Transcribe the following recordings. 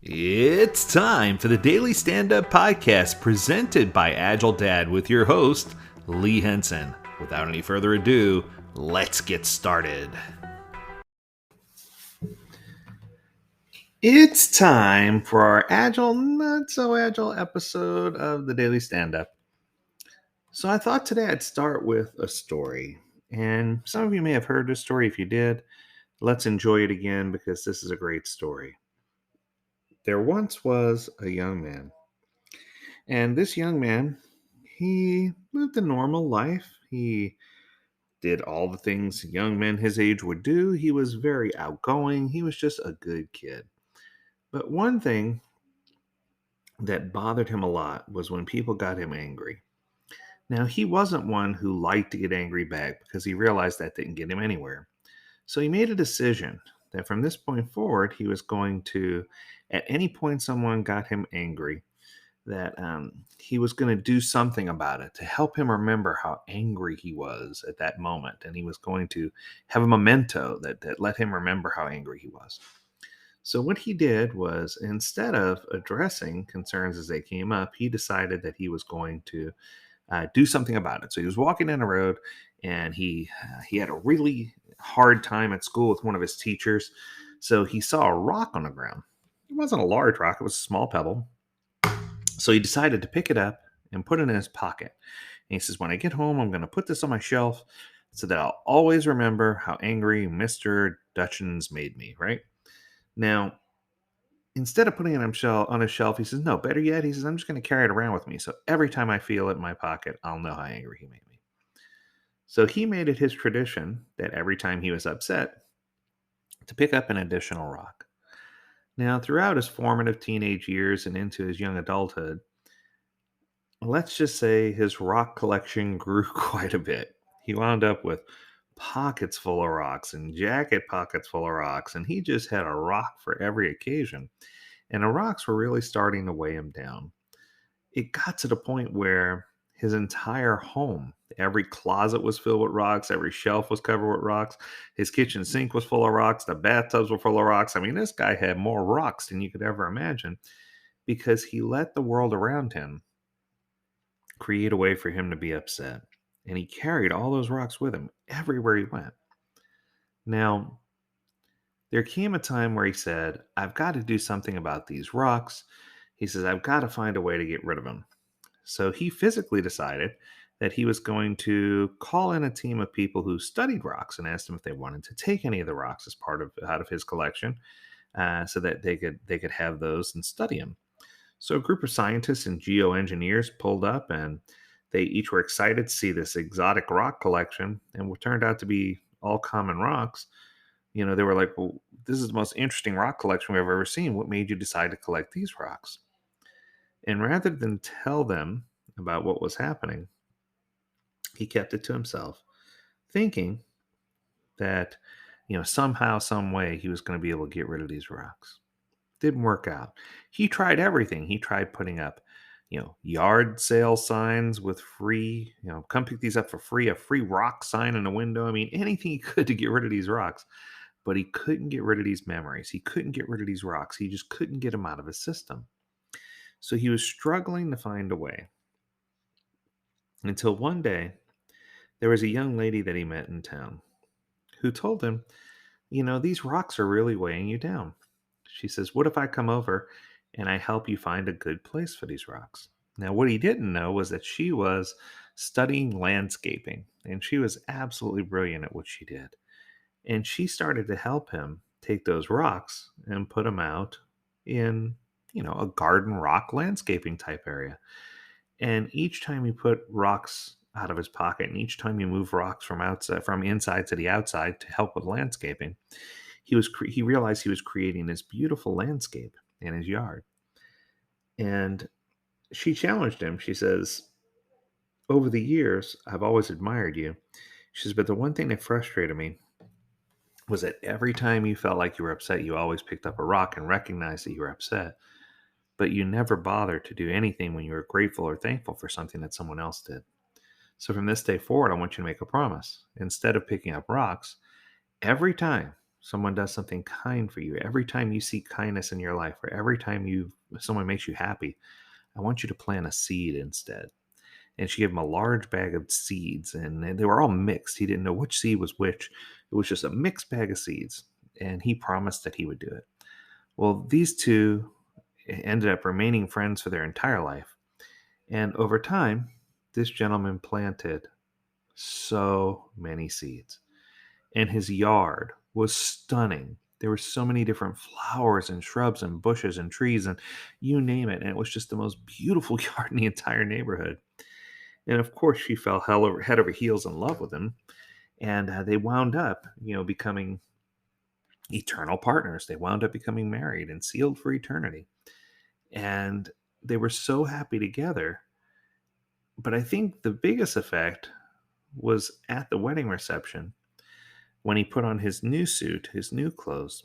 It's time for the Daily Stand Up Podcast presented by Agile Dad with your host, Lee Henson. Without any further ado, let's get started. It's time for our Agile, Not So Agile episode of the Daily Stand Up. So I thought today I'd start with a story. And some of you may have heard this story. If you did, let's enjoy it again because this is a great story. There once was a young man. And this young man, he lived a normal life. He did all the things young men his age would do. He was very outgoing. He was just a good kid. But one thing that bothered him a lot was when people got him angry. Now, he wasn't one who liked to get angry back because he realized that didn't get him anywhere. So he made a decision that from this point forward, he was going to, at any point someone got him angry, that he was going to do something about it to help him remember how angry he was at that moment. And he was going to have a memento that let him remember how angry he was. So, what he did was instead of addressing concerns as they came up, he decided that he was going to do something about it. So, he was walking down the road and he had a really hard time at school with one of his teachers. So, he saw a rock on the ground. It wasn't a large rock, it was a small pebble. So he decided to pick it up and put it in his pocket. And he says, when I get home, I'm going to put this on my shelf so that I'll always remember how angry Mr. Dutchins made me, right? Now, instead of putting it on his shelf, he says, no, better yet, he says, I'm just going to carry it around with me. So every time I feel it in my pocket, I'll know how angry he made me. So he made it his tradition that every time he was upset, to pick up an additional rock. Now, throughout his formative teenage years and into his young adulthood, let's just say his rock collection grew quite a bit. He wound up with pockets full of rocks and jacket pockets full of rocks, and he just had a rock for every occasion. And the rocks were really starting to weigh him down. It got to the point where his entire home, every closet was filled with rocks, every shelf was covered with rocks, his kitchen sink was full of rocks, the bathtubs were full of rocks. I mean, this guy had more rocks than you could ever imagine because he let the world around him create a way for him to be upset. And he carried all those rocks with him everywhere he went. Now, there came a time where he said, I've got to do something about these rocks. He says, I've got to find a way to get rid of them. So he physically decided that he was going to call in a team of people who studied rocks and asked them if they wanted to take any of the rocks as part of out of his collection, so that they could have those and study them. So a group of scientists and geoengineers pulled up and they each were excited to see this exotic rock collection and what turned out to be all common rocks. They were like, well, this is the most interesting rock collection we've ever seen. What made you decide to collect these rocks? And rather than tell them about what was happening, he kept it to himself, thinking that, somehow, some way he was going to be able to get rid of these rocks. Didn't work out. He tried everything. He tried putting up, yard sale signs with free, come pick these up for free, a free rock sign in the window. I mean, anything he could to get rid of these rocks. But he couldn't get rid of these memories. He couldn't get rid of these rocks. He just couldn't get them out of his system. So he was struggling to find a way until one day there was a young lady that he met in town who told him, these rocks are really weighing you down. She says, what if I come over and I help you find a good place for these rocks? Now, what he didn't know was that she was studying landscaping and she was absolutely brilliant at what she did. And she started to help him take those rocks and put them out in, a garden rock landscaping type area. And each time he put rocks out of his pocket and each time he moved rocks from inside to the outside to help with landscaping, he realized he was creating this beautiful landscape in his yard. And she challenged him. She says, over the years, I've always admired you. She says, but the one thing that frustrated me was that every time you felt like you were upset, you always picked up a rock and recognized that you were upset. But you never bothered to do anything when you were grateful or thankful for something that someone else did. So from this day forward, I want you to make a promise. Instead of picking up rocks, every time someone does something kind for you, every time you see kindness in your life, or every time someone makes you happy, I want you to plant a seed instead. And she gave him a large bag of seeds, and they were all mixed. He didn't know which seed was which. It was just a mixed bag of seeds, and he promised that he would do it. Well, these two ended up remaining friends for their entire life. And over time, this gentleman planted so many seeds, and his yard was stunning. There were so many different flowers and shrubs and bushes and trees and you name it. And it was just the most beautiful yard in the entire neighborhood. And of course, she fell head over heels in love with him. And they wound up, becoming eternal partners. They wound up becoming married and sealed for eternity. And they were so happy together. But I think the biggest effect was at the wedding reception when he put on his new suit, his new clothes.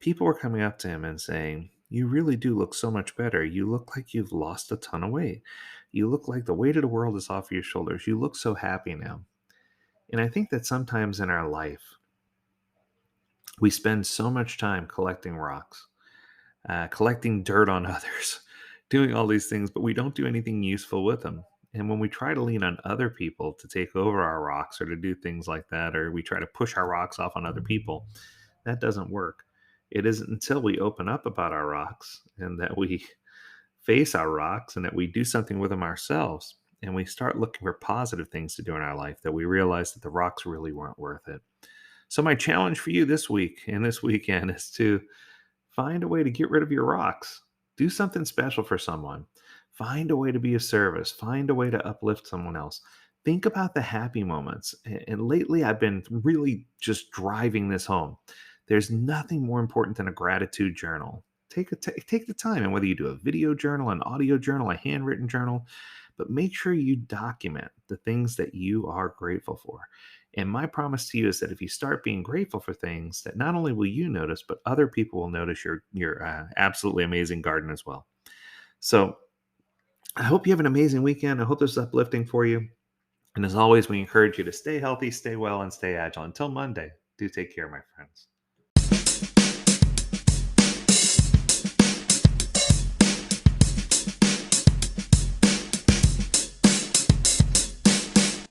People were coming up to him and saying, "You really do look so much better. You look like you've lost a ton of weight. You look like the weight of the world is off your shoulders. You look so happy now." And I think that sometimes in our life, we spend so much time collecting rocks, collecting dirt on others, doing all these things, but we don't do anything useful with them. And when we try to lean on other people to take over our rocks or to do things like that, or we try to push our rocks off on other people, that doesn't work. It isn't until we open up about our rocks and that we face our rocks and that we do something with them ourselves and we start looking for positive things to do in our life that we realize that the rocks really weren't worth it. So, my challenge for you this week and this weekend is to find a way to get rid of your rocks. Do something special for someone. Find a way to be of service. Find a way to uplift someone else. Think about the happy moments. And lately, I've been really just driving this home. There's nothing more important than a gratitude journal. Take the time, and whether you do a video journal, an audio journal, a handwritten journal, but make sure you document the things that you are grateful for. And my promise to you is that if you start being grateful for things, that not only will you notice, but other people will notice your absolutely amazing garden as well. So I hope you have an amazing weekend. I hope this is uplifting for you. And as always, we encourage you to stay healthy, stay well, and stay agile. Until Monday, do take care, my friends.